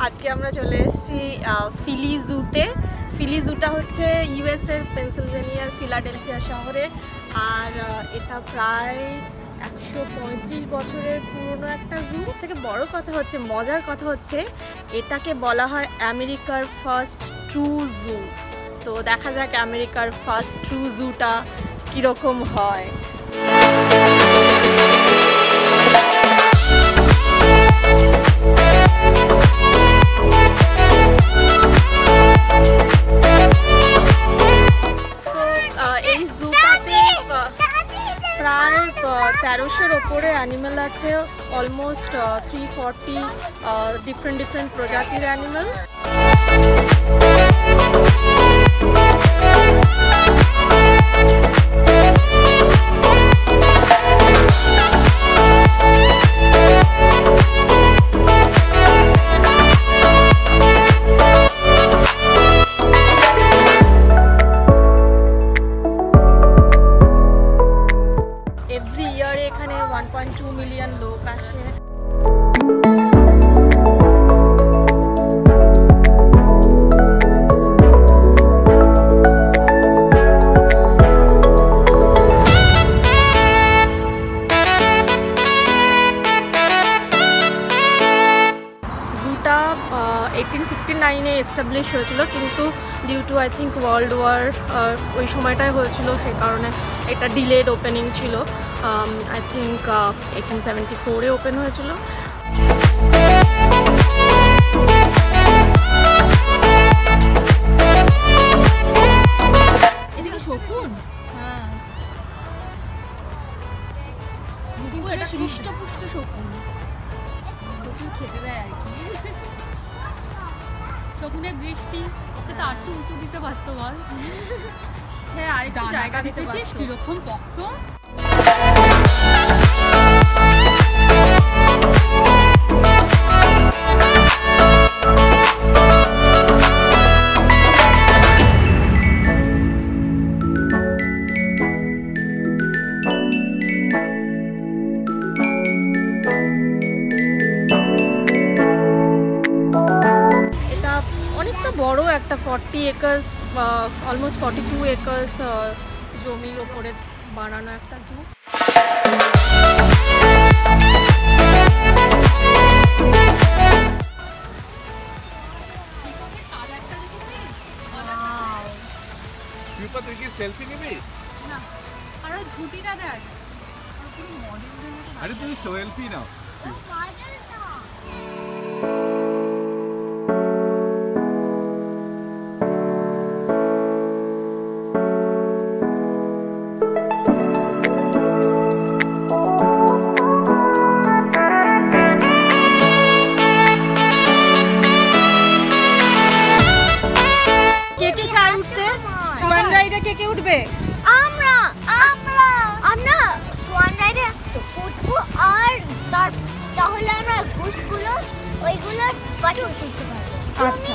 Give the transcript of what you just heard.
আজকে আমরা চলে এসেছি ফিলি জুতে। ফিলি জুটা হচ্ছে ইউএসএর পেনসিলভেনিয়ার ফিলাডেলফিয়া শহরে, আর এটা প্রায় 135 বছরের পুরনো একটা জু। থেকে বড় কথা হচ্ছে, মজার কথা হচ্ছে, এটাকে বলা হয় আমেরিকার ফার্স্ট ট্রু জু। তো দেখা যাক আমেরিকার ফার্স্ট ট্রু জুটা কীরকম হয়। প্রায় 1300-এর ওপরে অ্যানিমেল আছে, অলমোস্ট 340 ডিফারেন্ট প্রজাতির অ্যানিমেল। এভরি ইয়ারে এখানে 1.2 মিলিয়ন লোক আসে। জুটা 1859-এ এস্টাবলিশ হয়েছিল, কিন্তু due to I think world war ওই সময়টাই হয়েছিল, সেই কারণে এটা ডিলেড ওপেনিং ছিল। আই থিঙ্ক 1874-এ ওপেন হয়েছিল। এটা কি শকুন? হ্যাঁ, এটা হৃষ্টপুষ্ট শকুন, প্রচুর খেতে দেয় আর কি। শকুনের দৃষ্টি ওকে তো আটটু উঁচু দিতে পারতো, বল। হ্যাঁ, আরেকটু জায়গা দিতে পারছো। কিরকম পক্ত। অনেকটা বড় একটা 40 একর্স, অলমোস্ট 42 একর্স জমির ওপরে বানানো একটা জু। তুই কি সেলফি নিবি? না, আর ওই ঝুটিটা দেখ, পুরো মডেলদের মতো। আরে তুই সেলফি নাও। কে উঠবে? আমরা সোয়ান রাইডে উঠবো, আর তাহলে আমরা ঘুষগুলো ওইগুলো পাঠিয়ে দিতে পারবো। আচ্ছা,